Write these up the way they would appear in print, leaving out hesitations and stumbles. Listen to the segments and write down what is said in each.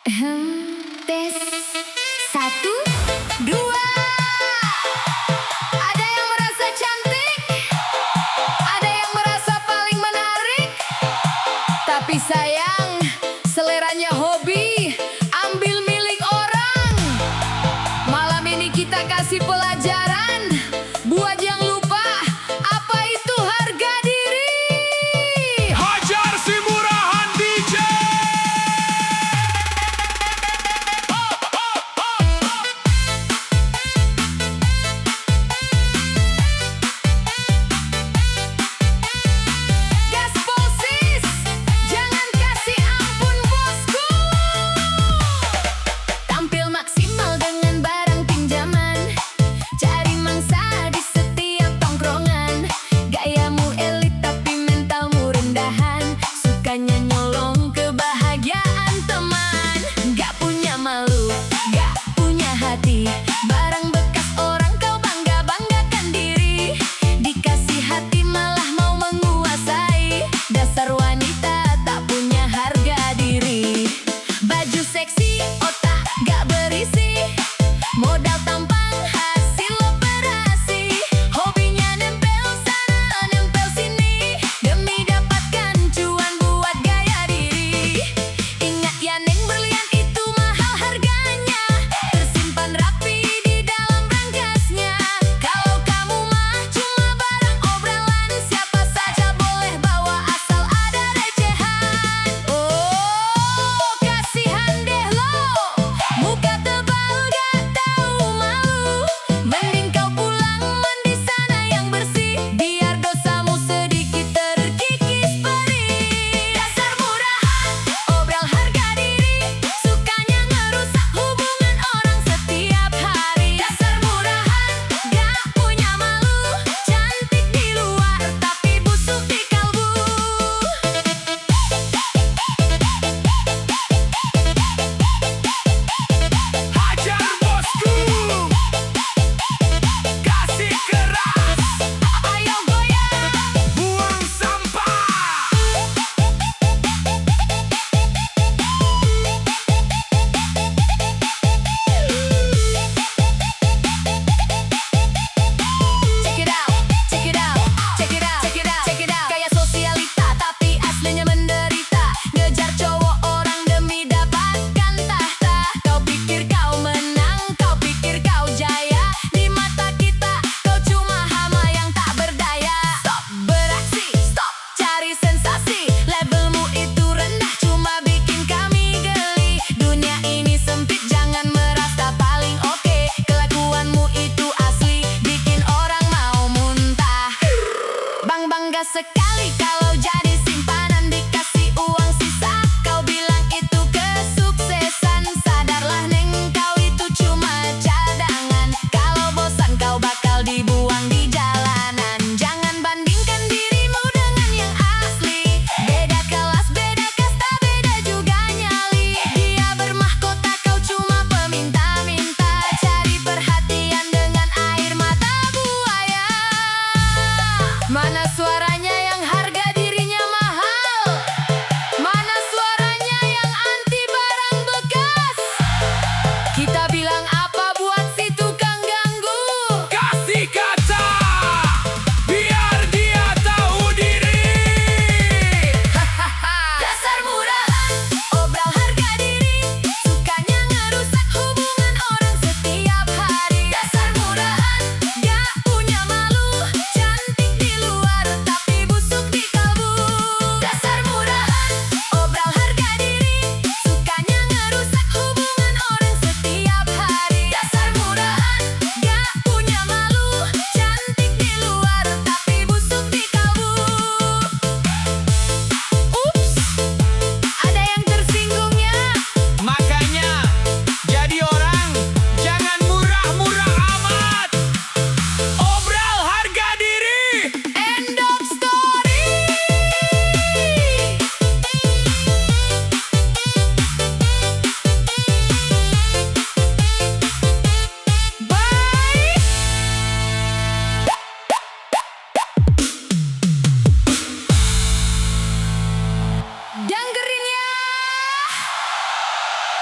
Tes satu, dua. Ada yang merasa cantik, ada yang merasa paling menarik. Tapi sayang, seleranya hobi, ambil milik orang. Malam ini kita kasih pelajaran buat yang lupa apa itu harga diri. Hajar si murahan DJ.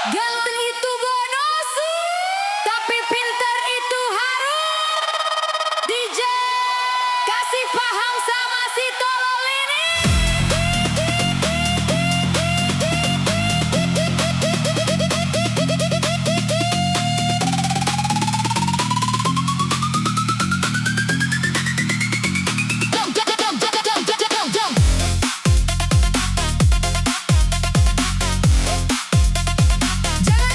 Ganteng itu bonus, tapi pintar itu harus. DJ kasih paham sama si tolol ini. Jangan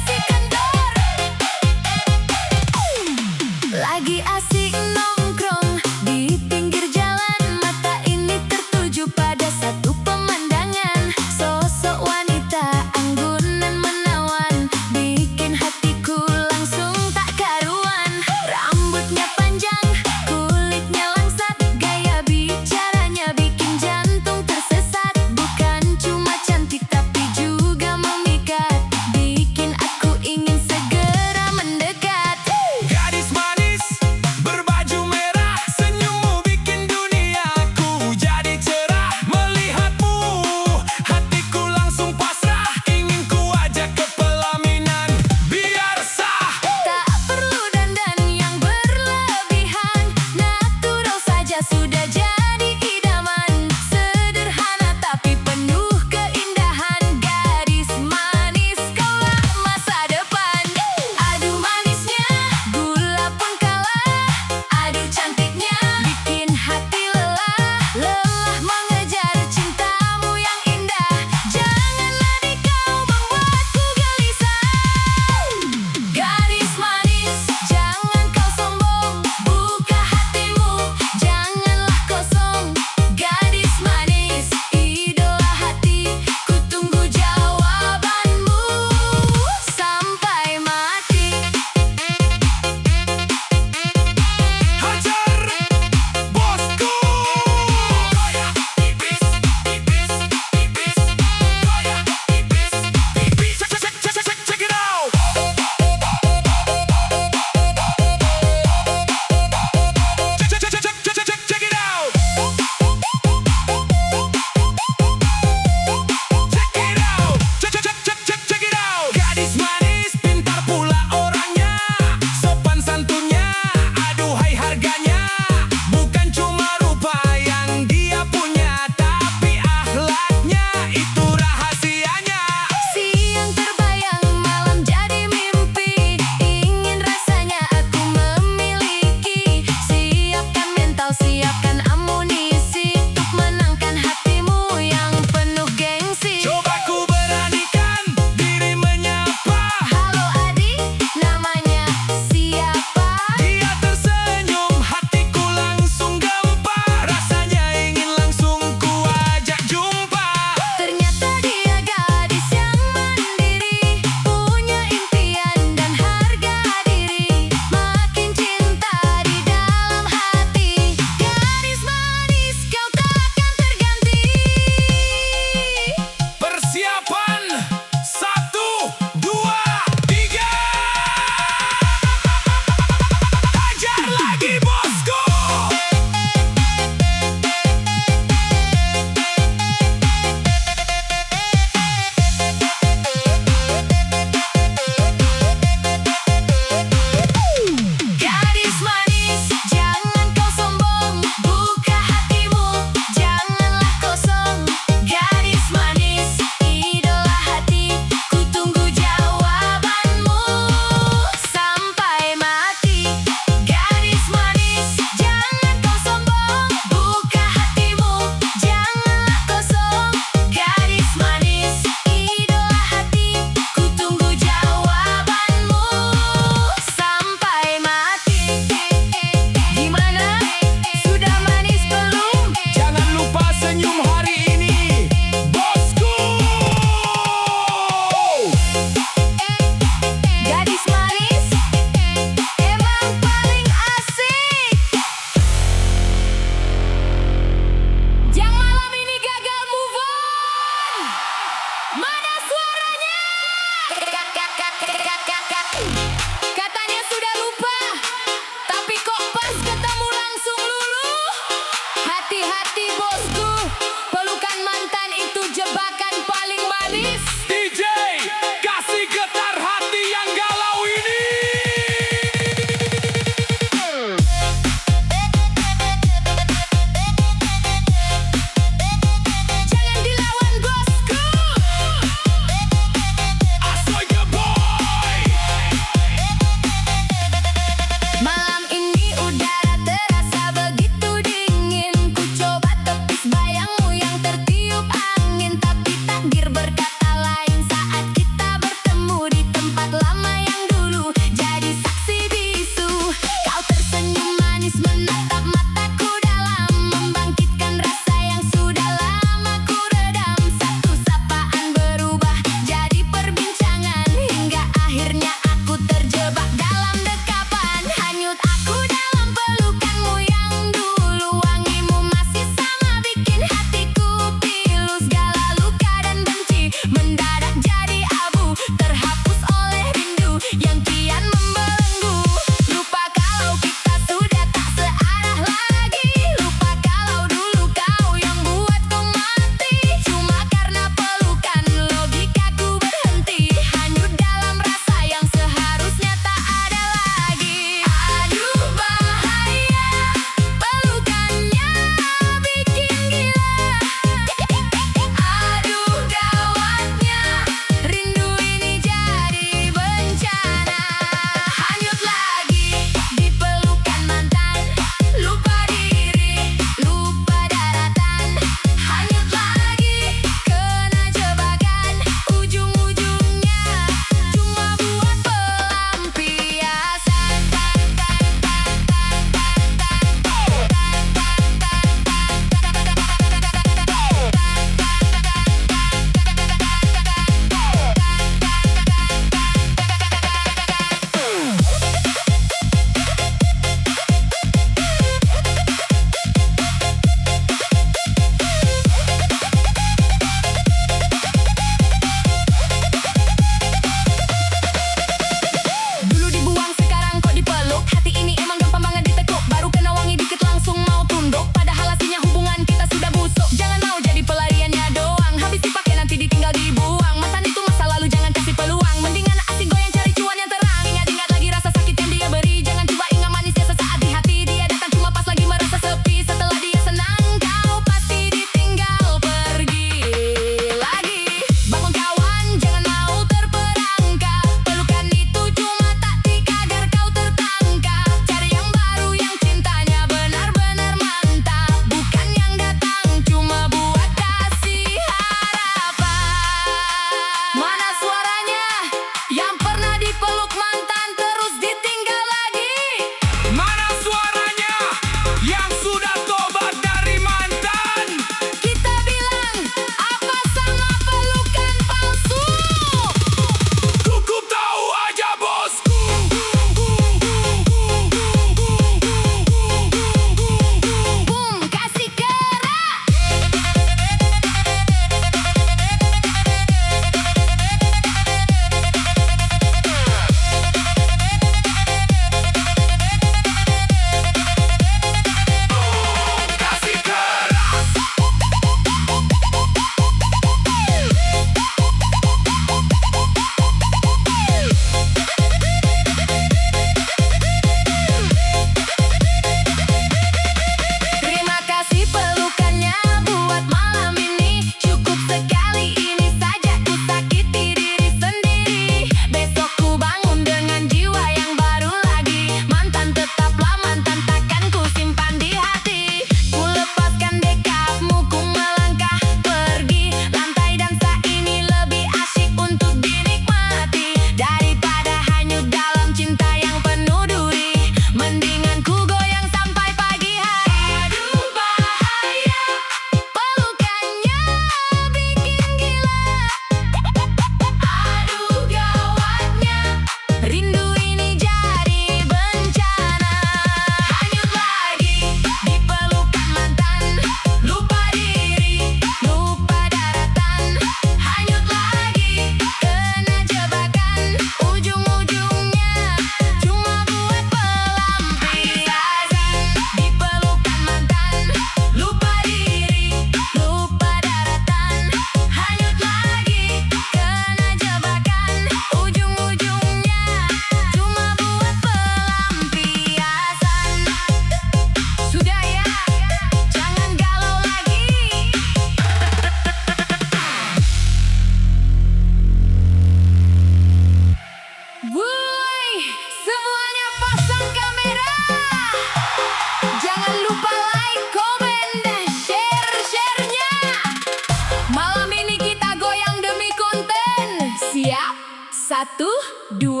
2,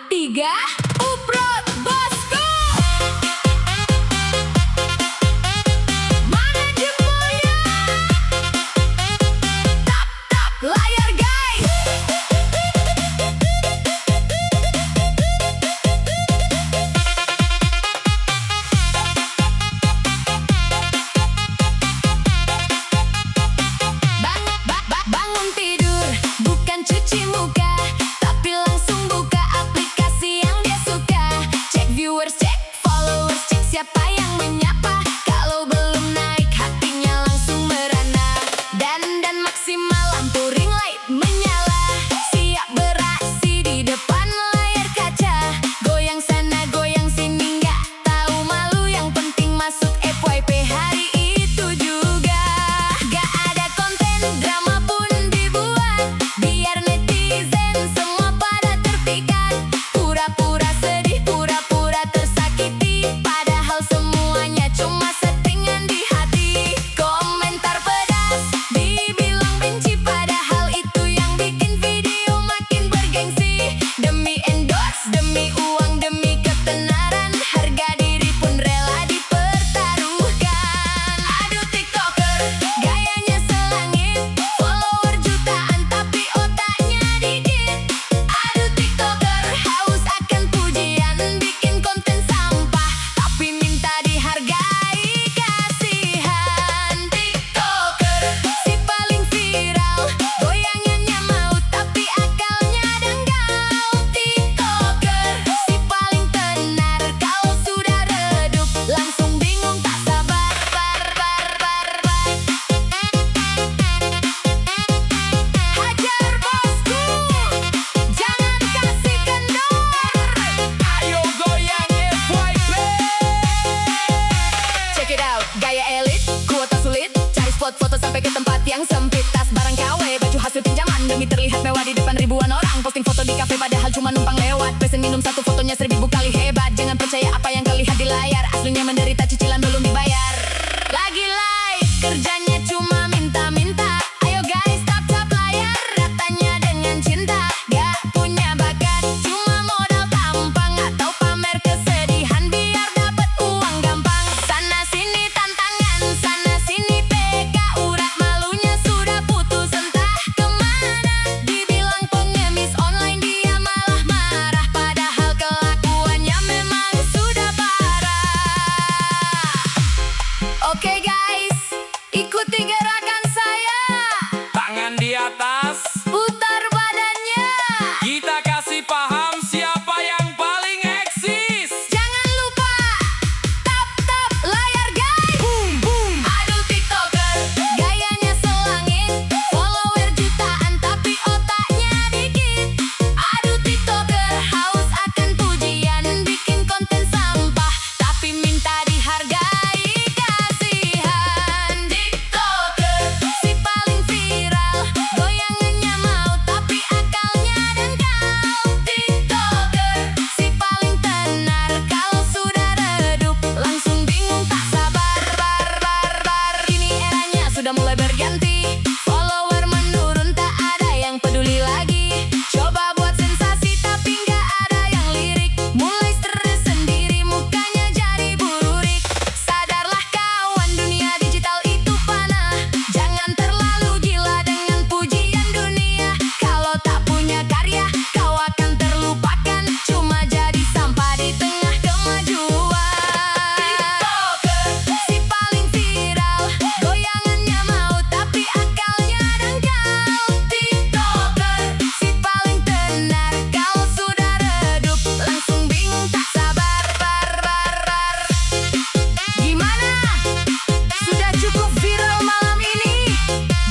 3, uprot bosku. Mana jempolnya? Tap tap layar guys. Bangun tidur, bukan cuci muka, tapi langsung buka aplikasi yang dia suka. Cek viewers, cek followers, cek siapa yang menyapa. Kalau belum naik hatinya langsung merana. Dan maksimal lampu ring light menyala. Siap beraksi di depan layar kaca. Goyang sana goyang sini nggak tahu malu. Yang penting masuk FYP hari itu juga. Gak ada konten drama pun dibuat, biar netizen semua pada terpikat. Pura-pura sedih, pura-pura tersakiti, padahal semuanya cuma settingan di hati. Komentar pedas, dibilang benci, padahal itu yang bikin video makin bergengsi. Demi endorse, demi uang, demi ketenaran, harga diri pun rela dipertaruhkan. Aduh tiktoker, gayanya selangit, follower jutaan tapi otaknya dikit. Aduh tiktoker, haus akan pujian, bikin konten sampah tapi minta dihargai. Kasihan tiktoker, si paling viral, goyangannya mau tapi akalnya dangkal. Tiktoker, si paling tenar, kalau sudah redup langsung bingung tak sabar. Hajar bosku, jangan kasih kendor. Ayo goyang FYP. Check it out, gaya elit, kuota sulit, cari spot foto sampai ke tempat yang sempit. Tas barang KW, baju hasil pinjaman, demi terlihat mewah di depan ribuan orang. Posting foto di kafe padahal cuma numpang lewat. Pesen minum satu fotonya 1000 kali hebat. Jangan percaya apa yang terlihat di layar, aslinya menderita cicilan belum dibayar. Lagi live, kerjanya cuma minta-minta. Ayo guys, tap-tap layar, ratanya dengan cinta. Gak punya bakat, cuma modal tampang atau pamer kesedihan biar dapet uang gampang. Sana sini tantangan, sana sini PK, urat malunya sudah putus entah kemana. Dibilang pengemis online dia malah marah, padahal kelakuannya memang sudah parah. Oke guys, ikuti gerakan saya. Tangan di atas, Putar badannya. kita kasih paham siapa yang paling eksis. Jangan lupa tap tap layar guys. Boom boom. Aduh tiktoker, gayanya selangit, follower jutaan tapi otaknya dikit. Aduh tiktoker, haus akan pujian, bikin konten sampah tapi minta dihargai. Kasihan tiktoker, si paling viral, goyangannya mau tapi akalnya dangkal. Tiktoker, si paling tenar, kalau sudah redup langsung bingung tak sabar. Kini eranya sudah mulai berganti, follower menurun tak ada yang peduli lagi. Coba buat sensasi tapi nggak ada yang lirik, mulai stres sendiri mukanya jadi bururik. Sadarlah kawan, dunia digital itu panah, jangan terlalu gila dengan pujian dunia. Kalau tak punya karya kau akan terlupakan, cuma jadi sampah di tengah kemajuan. Tiktoker, si paling viral, goyangannya mau tapi akalnya dangkal. Tiktoker, si paling tenar, kalau sudah redup langsung bingung tak sabar. Gimana? Sudah cukup viral malam ini?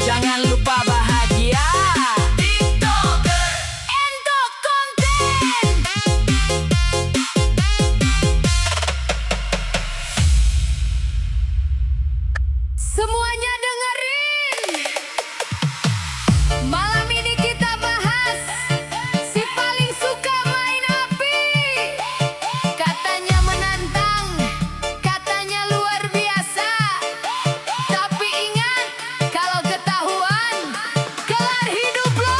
Jangan lupa bahagia. TikToker, entok konten. Semuanya dengerin. Malam ini kita bahas si paling suka main api. Katanya menantang, katanya luar biasa. Tapi ingat, kalau ketahuan, kelar hidup lo.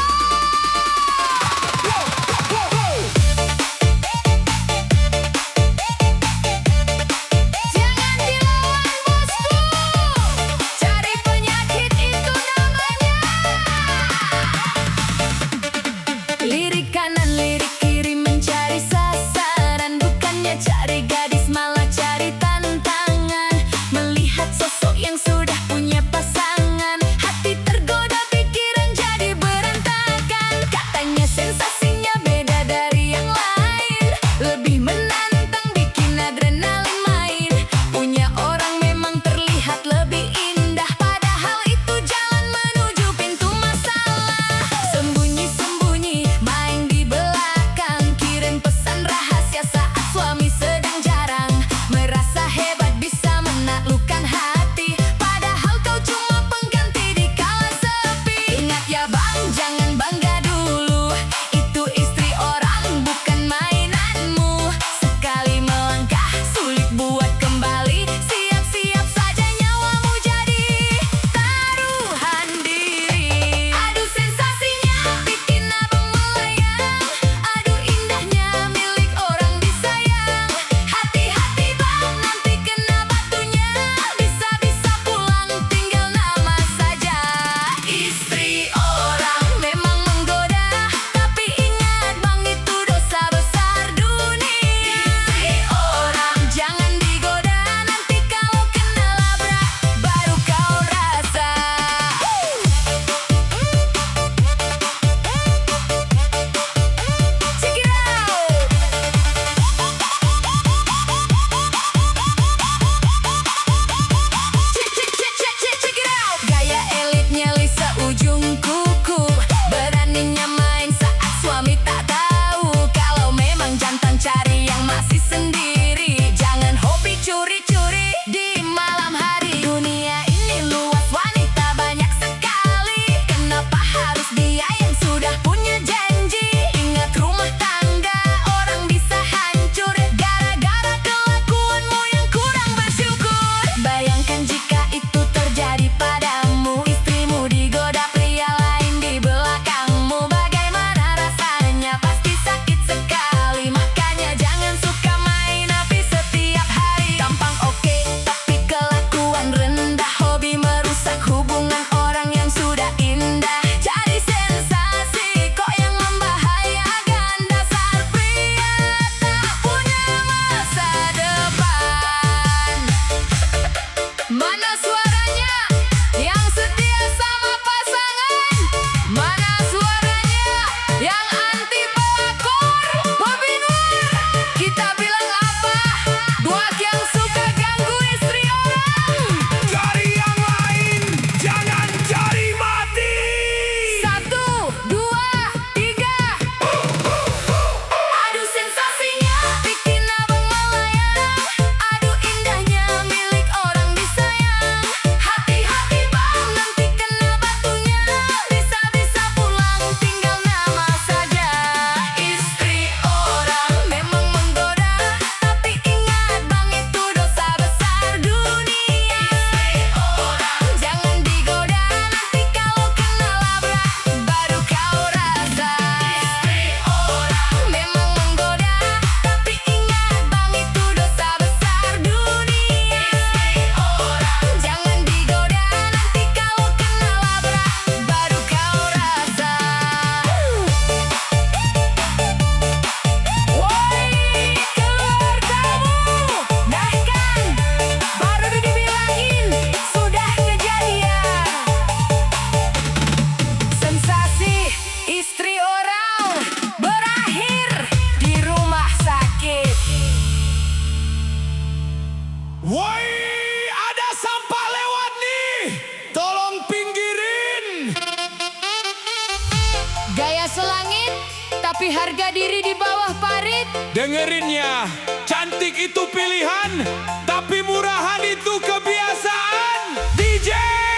tapi harga diri di bawah parit. Dengerin ya, cantik itu pilihan, tapi murahan itu kebiasaan. DJ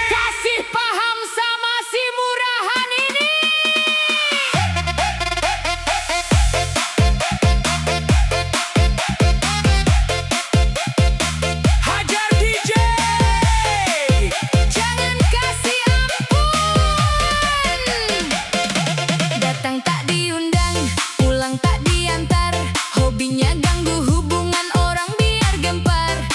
Kasih paham sama si murahan ini. Hajar DJ. Jangan kasih ampun. Datang tak diundang, pulang tak diantar. Hobinya ganggu hubungan orang biar gempar.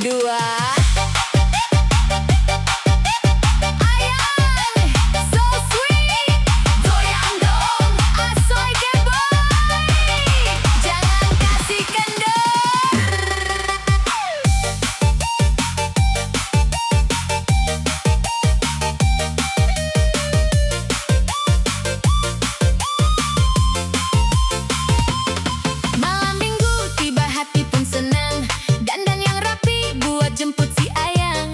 dua. Ayang, so sweet. Goyang dong, asoy ke boy. Jangan kasih kendor. Malam minggu tiba hati pun senang. Dandan yang rapi buat jemput si ayang.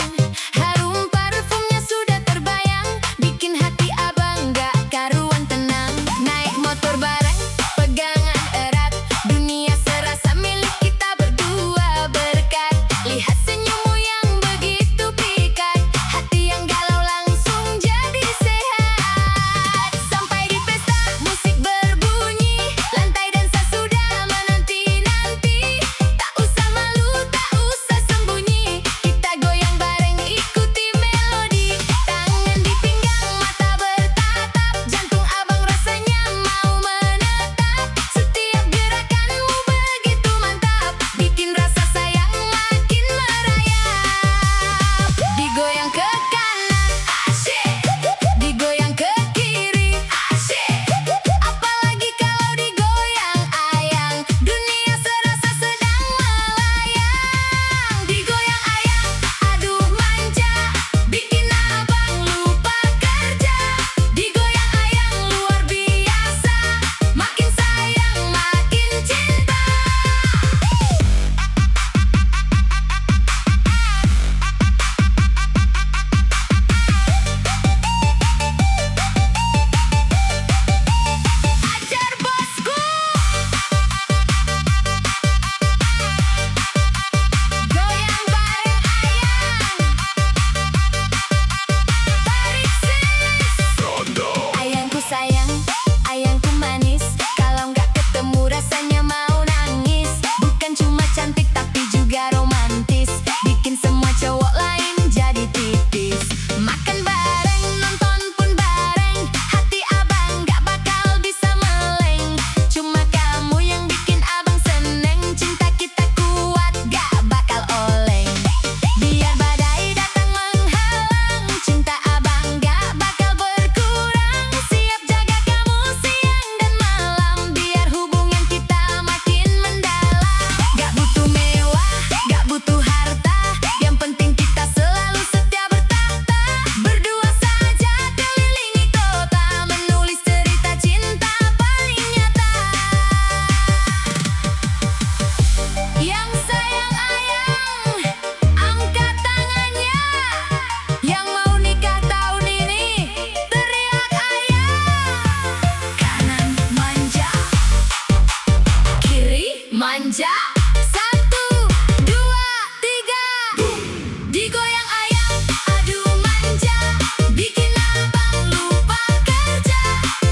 Harum parfumnya sudah terbayang, bikin hati abang gak karuan tenang. Naik motor bareng, pegangan erat, dunia serasa milik kita berdua. Berkat lihat senyummu yang begitu pikat, hati yang galau langsung jadi sehat. Sampai di pesta musik berbunyi, lantai dansa sudah menanti-nanti. Tak usah malu, tak usah sembunyi, kita goyang bareng ikuti melodi. Tangan di pinggang, mata bertatap, jantung abang rasanya mau menetap. Setiap gerakanmu begitu mantap, bikin rasa sayang makin merayap. Digoyang ke kanan, asyik. Digoyang ke kiri, asyik. Apalagi kalau digoyang ayang, dunia serasa sedang melayang. Digoyang ayang, aduh manja, bikin abang lupa kerja. Digoyang ayang luar biasa, makin sayang makin cinta. Ajar bosku. Goyang bareng ayang. Tarik sis. Ayangku sayang, ayangku manis. Kalau nggak ketemu rasanya mau nangis. Bukan cuma cantik tapi juga romantis, bikin semua cowok lain jadi tipis. Makan bareng, nonton pun bareng, hati abang gak bakal bisa meleng. Cuma kamu yang bikin abang seneng, cinta kita kuat gak bakal oleng. Biar badai datang menghalang, cinta abang gak bakal berkurang. Siap jaga kamu siang dan malam, biar hubungan kita makin mendalam. Gak butuh mewah, gak butuh harta, yang penting kita selalu setia bertahta. Berdua saja kelilingi kota, menulis cerita cinta paling nyata. Yang sayang ayang, angkat tangannya. Yang mau nikah tahun ini, teriak ayang. Kanan manja, kiri manja. Satu, dua, tiga. Digoyang ayang, aduh manja, bikin abang lupa kerja.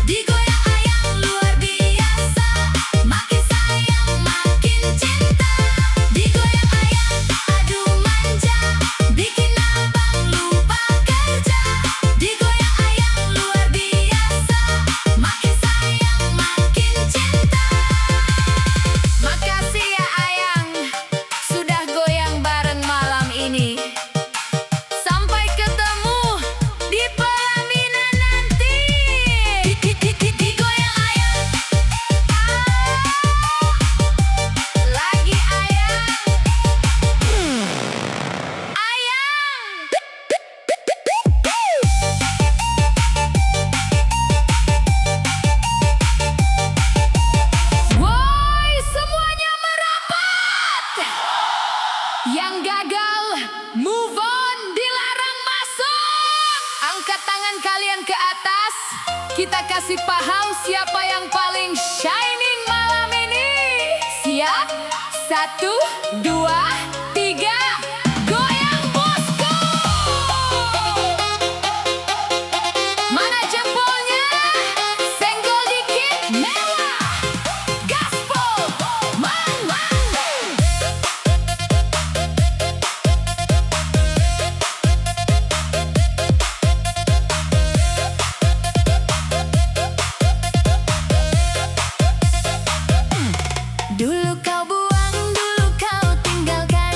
Digoyang ayang luar biasa, makin sayang makin cinta. Digoyang ayang, aduh manja, bikin abang lupa kerja. Digoyang ayang luar biasa, makin sayang makin cinta. Makasih ya ayang, sudah goyang bareng malam ini. Sampai ketemu di pelaminan nanti. Digoyang ayang, lagi ayang. Ayang. Woi, semuanya merapat. Yang gagal, move on, dilarang masuk. Angkat tangan kalian ke atas, kita kasih paham siapa yang paling shining malam ini. Siap? Satu, dua, tiga. Goyang bosku. Mana jempolnya? Senggol dikit, mewah. Gaspol, man, man. Dulu kau buang, dulu kau tinggalkan.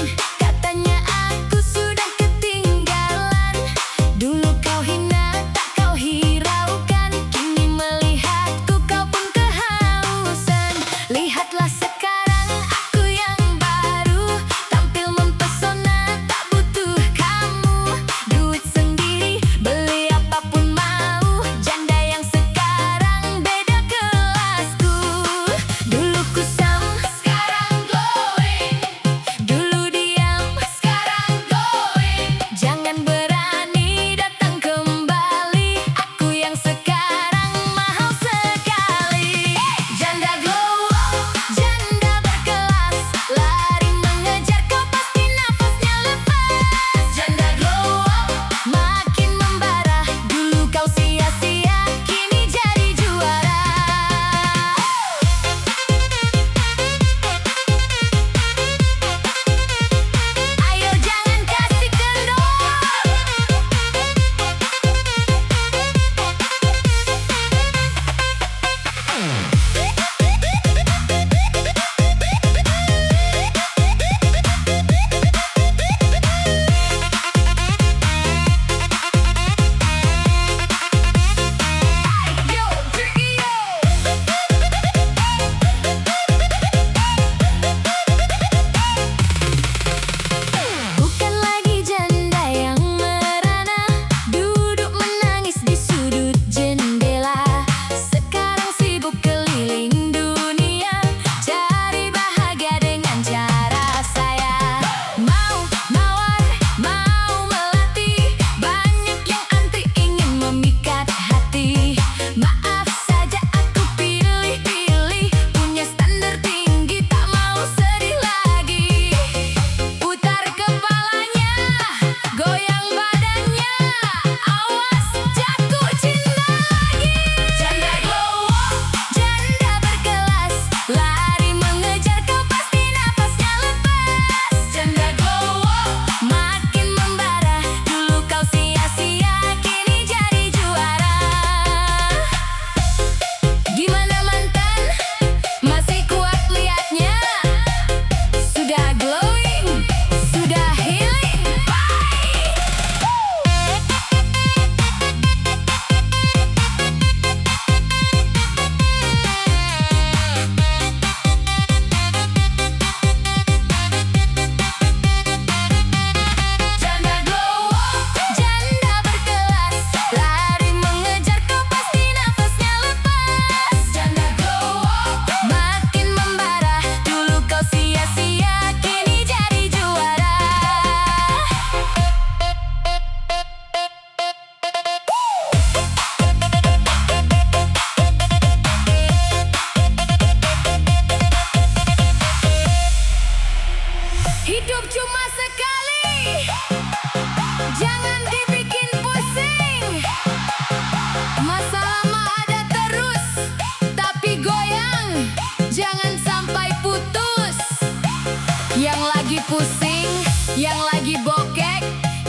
yang lagi bokek,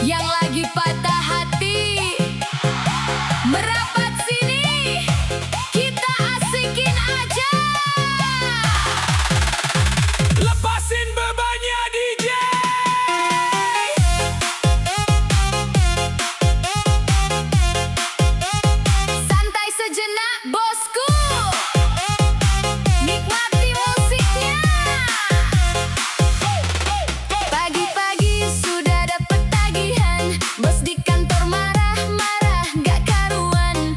yang lagi patah hati. Merapat sini, kita asikin aja. Lepasin bebannya DJ. Santai sejenak bosku, nikmati musiknya. Pagi-pagi sudah dapet tagihan, bos di kantor marah-marah gak karuan.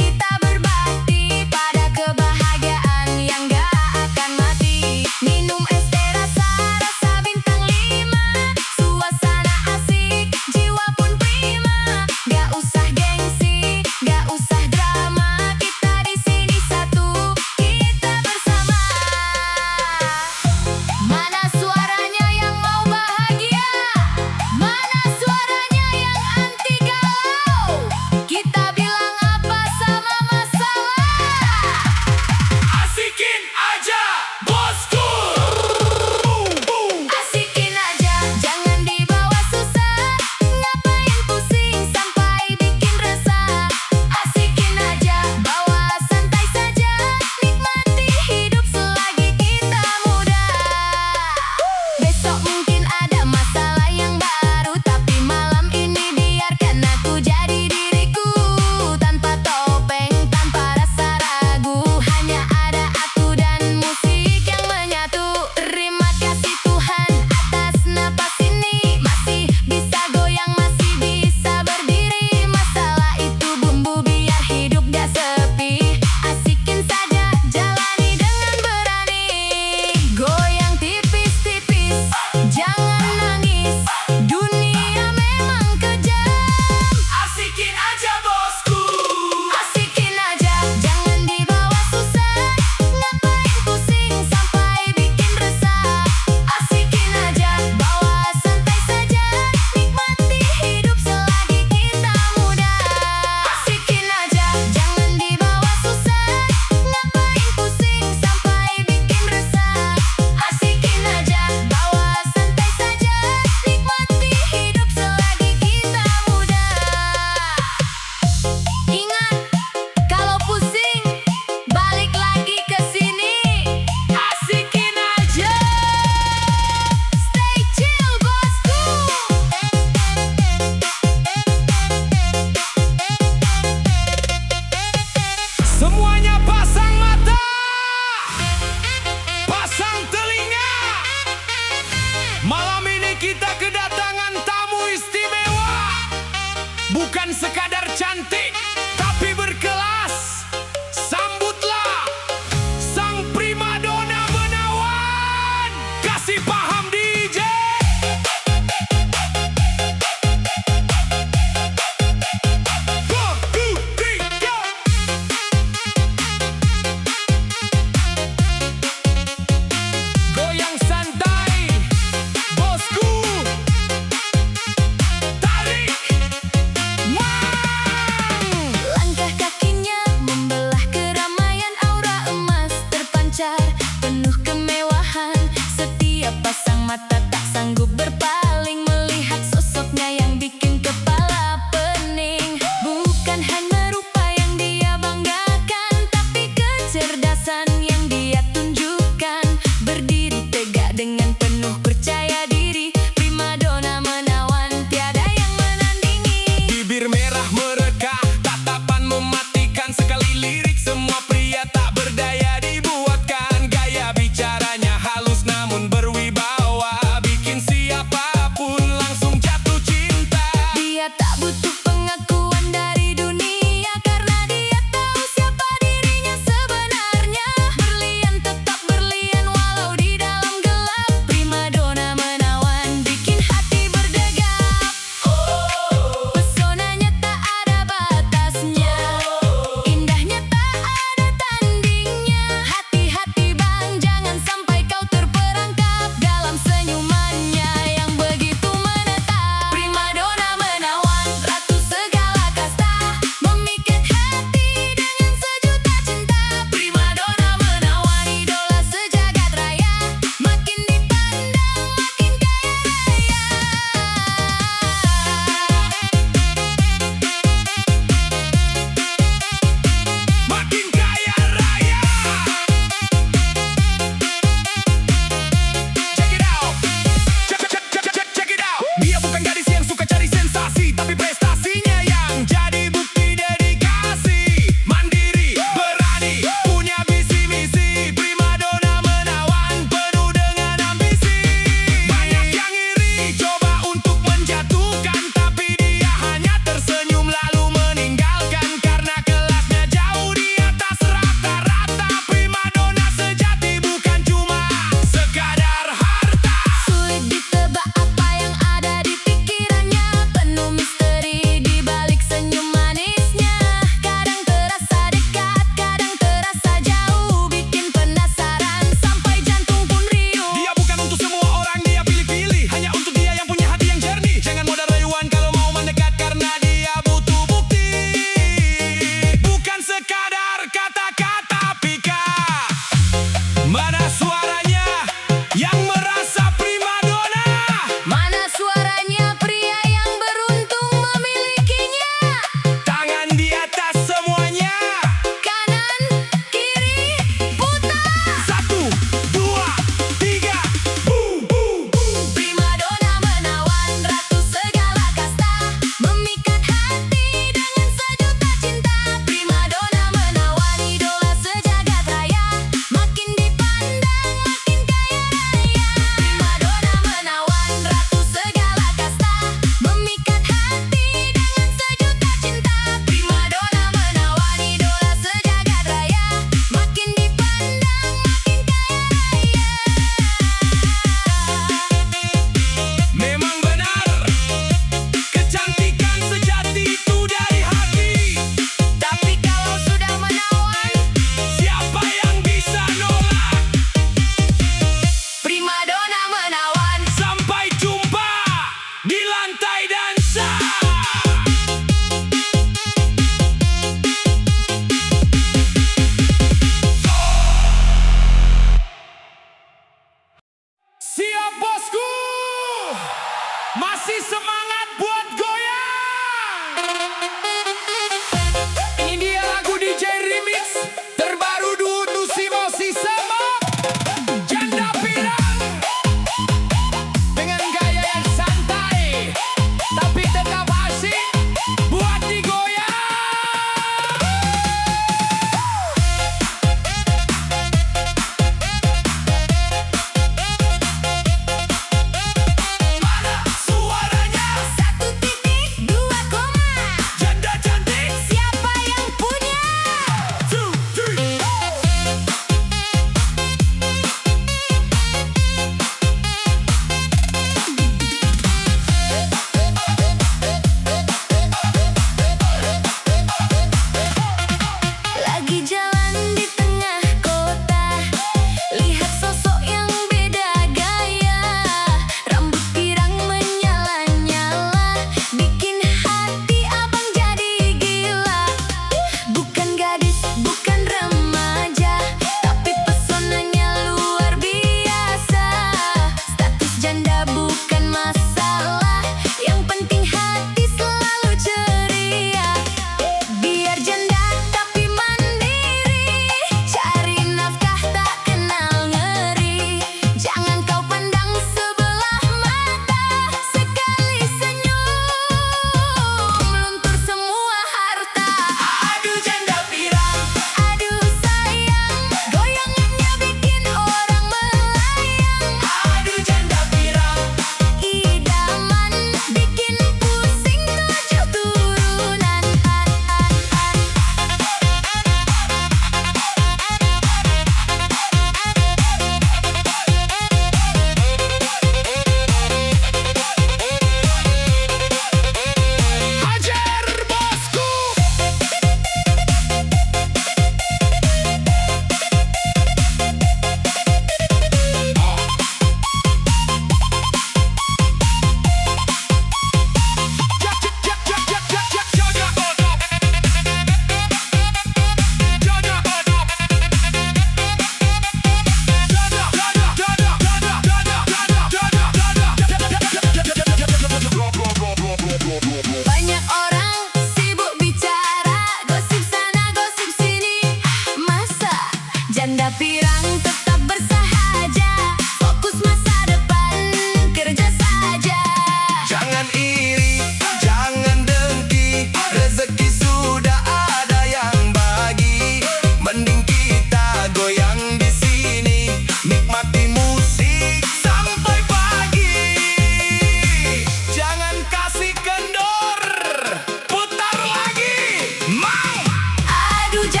adu